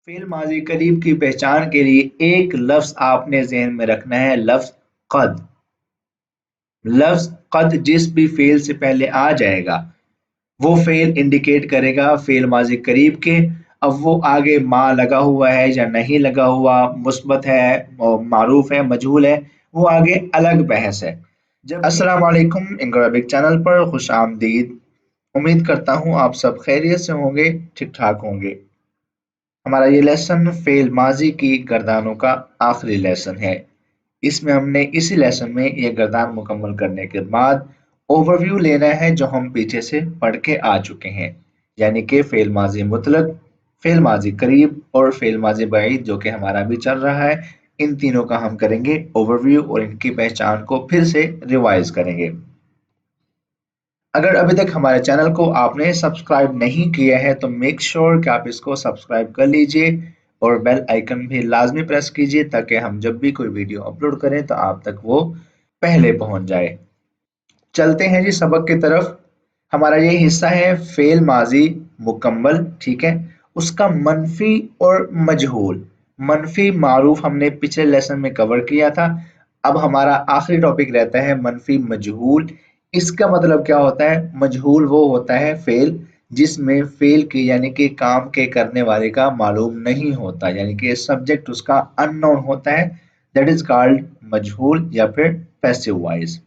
فعل ماضی قریب کی پہچان کے لیے ایک لفظ آپ نے ذہن میں رکھنا ہے، لفظ قد۔ لفظ قد جس بھی فعل سے پہلے آ جائے گا وہ فعل انڈیکیٹ کرے گا فعل ماضی قریب کے۔ اب وہ آگے ما لگا ہوا ہے یا نہیں لگا ہوا، مثبت ہے، معروف ہے، مجہول ہے، وہ آگے الگ بحث ہے۔ السلام علیکم، انگرابک چینل پر خوش آمدید۔ امید کرتا ہوں آپ سب خیریت سے ہوں گے، ٹھیک ٹھاک ہوں گے۔ ہمارا یہ لیسن فعل ماضی کی گردانوں کا آخری لیسن ہے۔ اس میں ہم نے اسی لیسن میں یہ گردان مکمل کرنے کے بعد اوور ویو لینا ہے جو ہم پیچھے سے پڑھ کے آ چکے ہیں، یعنی کہ فعل ماضی مطلق، فعل ماضی قریب اور فعل ماضی بعید جو کہ ہمارا بھی چل رہا ہے۔ ان تینوں کا ہم کریں گے اوور ویو اور ان کی پہچان کو پھر سے ریوائز کریں گے۔ اگر ابھی تک ہمارے چینل کو آپ نے سبسکرائب نہیں کیا ہے تو میک شور کہ آپ اس کو سبسکرائب کر لیجئے اور بیل آئیکن بھی لازمی پریس کیجئے تاکہ ہم جب بھی کوئی ویڈیو اپلوڈ کریں تو آپ تک وہ پہلے پہنچ جائے۔ چلتے ہیں جی سبق کی طرف۔ ہمارا یہ حصہ ہے فعل ماضی مکمل، ٹھیک ہے، اس کا منفی اور مجہول۔ منفی معروف ہم نے پچھلے لیسن میں کور کیا تھا۔ اب ہمارا آخری ٹاپک رہتا ہے منفی مجہول۔ اس کا مطلب کیا ہوتا ہے؟ مجہول وہ ہوتا ہے فعل جس میں فعل کی یعنی کہ کام کے کرنے والے کا معلوم نہیں ہوتا، یعنی کہ سبجیکٹ اس کا ان نون ہوتا ہے، دیٹ از کالڈ مجہول یا پھر پیسو وائز۔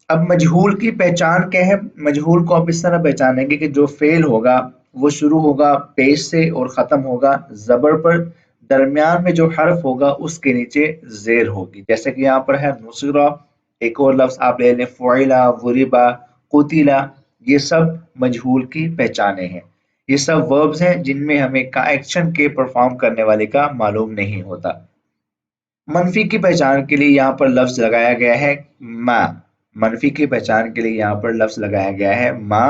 اب مجہول کی پہچان کیا ہے؟ مجہول کو آپ اس طرح پہچانیں گے کہ جو فعل ہوگا وہ شروع ہوگا پیش سے اور ختم ہوگا زبر پر، درمیان میں جو حرف ہوگا اس کے نیچے زیر ہوگی، جیسے کہ یہاں پر ہے نصرہ۔ ایک اور لفظ آپ لے لیں فعلا، ضربا، قتلا، یہ سب مجہول کی پہچانے ہیں۔ یہ سب وربز ہیں جن میں ہمیں ایکشن کے پرفارم کرنے والے کا معلوم نہیں ہوتا۔ منفی کی پہچان کے لیے یہاں پر لفظ لگایا گیا ہے ما۔ منفی کی پہچان کے لیے یہاں پر لفظ لگایا گیا ہے ما،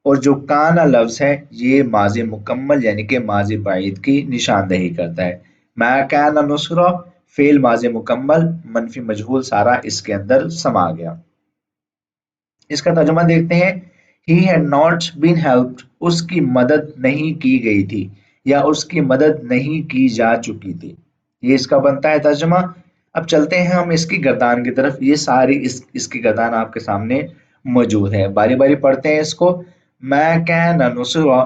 اور جو کانا لفظ ہے یہ ماضی مکمل یعنی کہ ماضی بعید کی نشاندہی کرتا ہے۔ ما کان نصرہ فعل ماضی مکمل، منفی مجہول سارا اس کے اندر سما گیا۔ اس کا ترجمہ دیکھتے ہیں۔ He had not been helped، اس کی مدد نہیں کی گئی تھی یا اس کی مدد نہیں کی جا چکی تھی، یہ اس کا بنتا ہے ترجمہ۔ اب چلتے ہیں ہم اس کی گردان کی طرف۔ یہ ساری اس کی گردان آپ کے سامنے موجود ہے، باری باری پڑھتے ہیں اس کو۔ ما كان نصرا،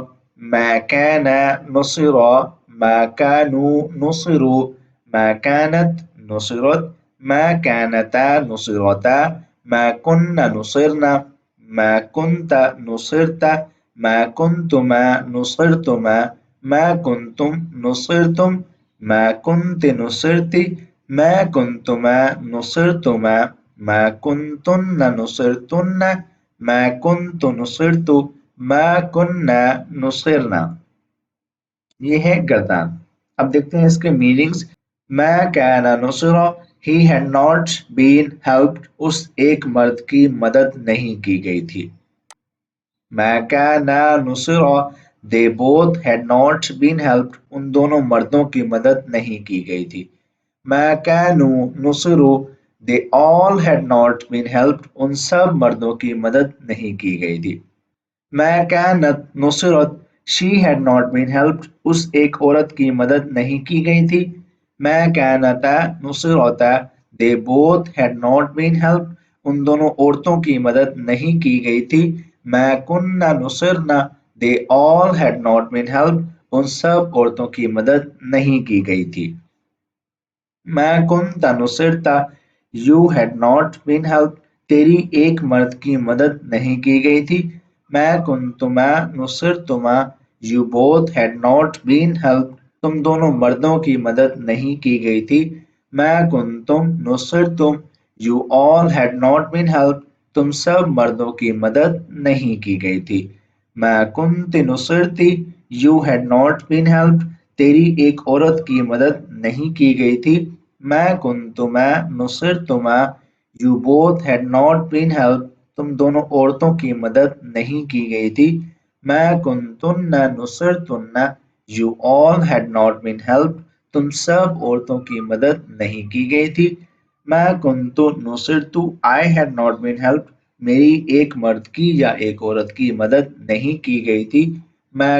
ما كان نصرا، ما كانوا نصروا، ما كانت نصرت، ما كانتا نصرتا، ما كنا نصرنا، ما كنت نصرت، ما كنتما نصرتما، ما كنتم نصرتم، ما كنت نصرت، ما كنتما نصرتما، ما كنتن نصرتن، ما كنت نصرت، ما كنا نصرنا۔ یہ ہے گردان۔ اب دیکھتے ہیں اس کے میننگز۔ ما كان نصرا، he had not been helped، اس ایک مرد کی مدد نہیں کی گئی تھی۔ ما كان نصرا، they both had not been helped، ان دونوں مردوں کی مدد نہیں کی گئی تھی۔ ما كانوا نصروا، they all had not been helped، ان سب مردوں کی مدد نہیں کی گئی تھی۔ ما كانت نصرت، she had not been helped، اس ایک عورت کی مدد نہیں کی گئی تھی۔ ما كانتا نصرتا، they both had not been helped، ان دونوں عورتوں کی مدد نہیں کی گئی تھی۔ ما كنا نصرنا، they all had not been helped، ان سب عورتوں کی مدد نہیں کی گئی تھی۔ ما كنت نصرتا، you had not been helped، تیری ایک مرد کی مدد نہیں کی گئی تھی۔ ما كنتما نصرتما، you both had not been helped، تم دونوں مردوں کی مدد نہیں کی گئی تھی۔ ما كنتم نصرتم، you all had not been helped، تم سب مردوں کی مدد نہیں کی گئی تھی۔ ما كنت Nasrati, you had not been helped، تیری ایک عورت کی مدد نہیں کی گئی تھی۔ ما كنتما نصرتما، you both had not been helped، تم دونوں عورتوں کی مدد نہیں کی گئی تھی۔ ما كنتن نصرتن، you all had not been helped، تم سب عورتوں کی مدد نہیں کی گئی تھی۔ ما كنت نصرت، I had not been helped، میری ایک مرد کی یا ایک عورت کی مدد نہیں کی گئی تھی۔ ما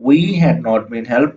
we had not been helped,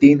3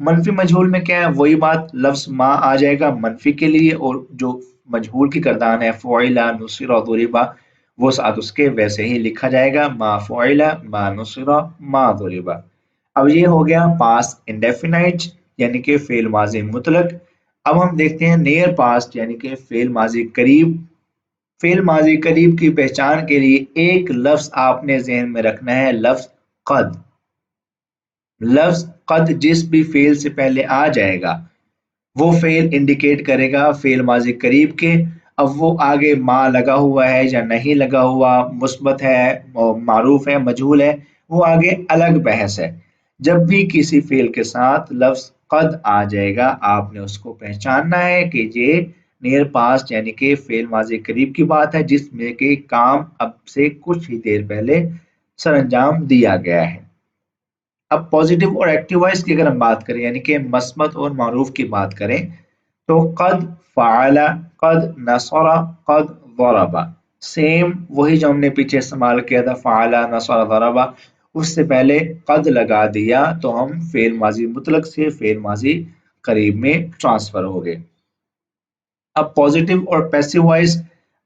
منفی مجہول میں کیا ہے وہی بات، لفظ ما آ جائے گا منفی کے لیے اور جو مجہول کی گردان ہے فعلا نصر ضربا وہ ساتھ اس کے ویسے ہی لکھا جائے گا، ما فعلا ما نصر ما ضربا۔ اب یہ ہو گیا پاسٹ انڈیفینائٹ یعنی کہ فعل ماضی مطلق۔ اب ہم دیکھتے ہیں نیئر پاسٹ یعنی کہ فعل ماضی قریب۔ فعل ماضی قریب کی پہچان کے لیے ایک لفظ آپ نے ذہن میں رکھنا ہے، لفظ قد۔ لفظ قد جس بھی فعل سے پہلے آ جائے گا وہ فعل انڈیکیٹ کرے گا فعل ماضی قریب کے۔ اب وہ آگے ما لگا ہوا ہے یا نہیں لگا ہوا، مثبت ہے معروف ہے مجہول ہے، وہ آگے الگ بحث ہے۔ جب بھی کسی فعل کے ساتھ لفظ قد آ جائے گا آپ نے اس کو پہچاننا ہے کہ یہ نیئر پاسٹ یعنی کہ فعل ماضی قریب کی بات ہے جس میں کہ کام اب سے کچھ ہی دیر پہلے سر انجام دیا گیا ہے۔ اب پوزیٹیو اور ایکٹیو وائس کی اگر ہم بات کریں یعنی کہ مثبت اور معروف کی بات کریں تو قد فعل، قد نصر، قد ضرب، سیم وہی جو ہم نے پیچھے استعمال کیا تھا فعل نصر ضرب، اس سے پہلے قد لگا دیا تو ہم فعل ماضی مطلق سے فعل ماضی قریب میں ٹرانسفر ہو گئے۔ اب پوزیٹیو اور پیسو وائس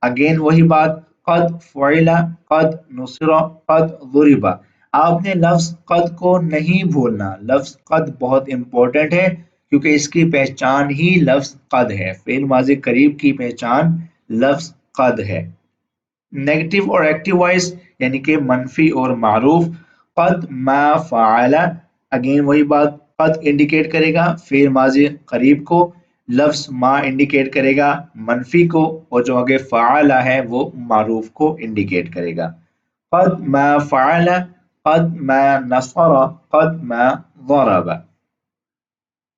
اگین وہی بات، قد فعل، قد نصر، قد ضرب۔ آپ نے لفظ قد کو نہیں بھولنا، لفظ قد بہت امپورٹنٹ ہے کیونکہ اس کی پہچان ہی لفظ قد ہے، فعل ماضی قریب کی پہچان لفظ قد ہے۔ نیگیٹو اور ایکٹیو وائس یعنی کہ منفی اور معروف، قد ما فعل، اگین وہی بات، قد انڈیکیٹ کرے گا فعل ماضی قریب کو، لفظ ما انڈیکیٹ کرے گا منفی کو، اور جو آگے فعل ہے وہ معروف کو انڈیکیٹ کرے گا۔ قد ما فعل، قد ما نصر، قد ما ضرب۔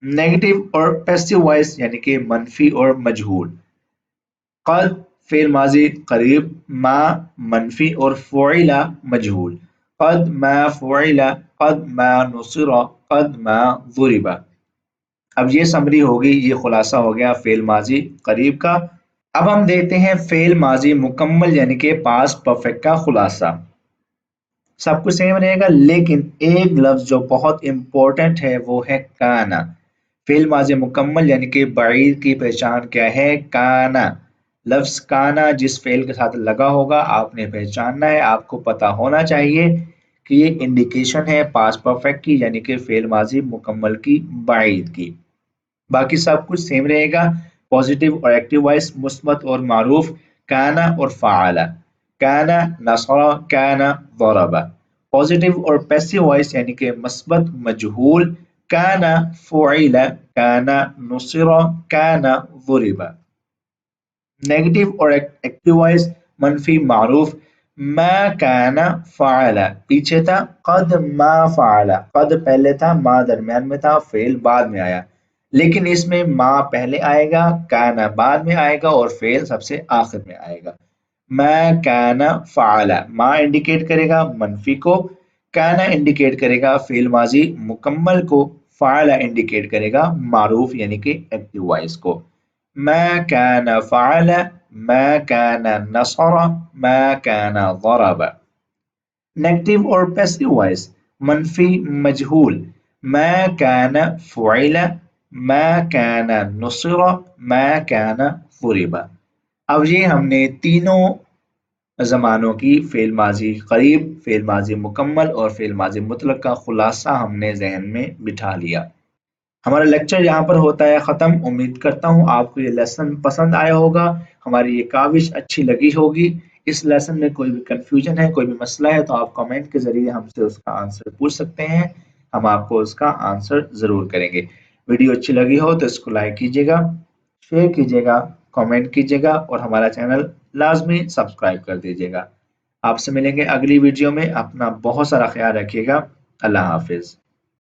نیگیٹو اور پیسو وائس یعنی کہ منفی اور مجہول، قد فعل ماضی قریب، ما منفی اور فعل مجہول، قد ما فعل، قد ما نصر، قد ما ضرب۔ اب یہ سمری ہوگی، یہ خلاصہ ہو گیا فعل ماضی قریب کا۔ اب ہم دیکھتے ہیں فعل ماضی مکمل یعنی کہ پاسٹ پرفیکٹ کا خلاصہ۔ سب کچھ سیم رہے گا لیکن ایک لفظ جو بہت امپورٹنٹ ہے وہ ہے کانا۔ فعل ماضی مکمل یعنی کہ بعید کی پہچان کیا ہے؟ کانا۔ لفظ کانا جس فعل کے ساتھ لگا ہوگا آپ نے پہچاننا ہے، آپ کو پتا ہونا چاہیے کہ یہ انڈیکیشن ہے پاسٹ پرفیکٹ کی یعنی کہ فعل ماضی مکمل کی بعید کی۔ باقی سب کچھ سیم رہے گا، پوزیٹیو اور ایکٹیو وائس، مثبت اور معروف، کانا اور فعل، کانا نصر، کانا ضرب۔ پوزیٹیو اور پیسو وائس یعنی کہ مثبت مجہول، کانا فعل، کانا نصر، کانا ضرب۔ نیگیٹو اور ایکٹیو وائس منفی معروف، ما کانا فعل، پیچھے تھا قد ما فعل، قد پہلے تھا ما درمیان میں تھا فعل بعد میں آیا، لیکن اس میں ما پہلے آئے گا کانا بعد میں آئے گا اور فعل سب سے آخر میں آئے گا۔ ما کانا فعل، ما انڈیکیٹ کرے گا منفی کو، کانا انڈیکیٹ کرے گا فعل ماضی مکمل کو، فعل انڈیکیٹ کرے گا معروف یعنی کہ ایکٹیو وائس کو۔ ما كان فعل، ما كان نصر، ما كان ضرب۔ نیگیٹو اور پیسو وائس منفی مجہول، ما كان فعل، ما كان نصر، ما كان ضرب۔ اب یہ ہم نے تینوں زمانوں کی فعل ماضی قریب، فعل ماضی مکمل اور فعل ماضی مطلق کا خلاصہ ہم نے ذہن میں بٹھا لیا۔ ہمارا لیکچر یہاں پر ہوتا ہے ختم۔ امید کرتا ہوں آپ کو یہ لیسن پسند آیا ہوگا، ہماری یہ کاوش اچھی لگی ہوگی۔ اس لیسن میں کوئی بھی کنفیوژن ہے، کوئی بھی مسئلہ ہے تو آپ کمنٹ کے ذریعے ہم سے اس کا آنسر پوچھ سکتے ہیں، ہم آپ کو اس کا آنسر ضرور کریں گے۔ ویڈیو اچھی لگی ہو تو اس کو لائک کیجیے گا، شیئر کیجیے گا، کمنٹ کیجیے گا اور ہمارا چینل لازمی سبسکرائب کر دیجیے گا۔ آپ سے ملیں گے اگلی ویڈیو میں، اپنا بہت سارا خیال رکھیے گا۔ اللہ حافظ۔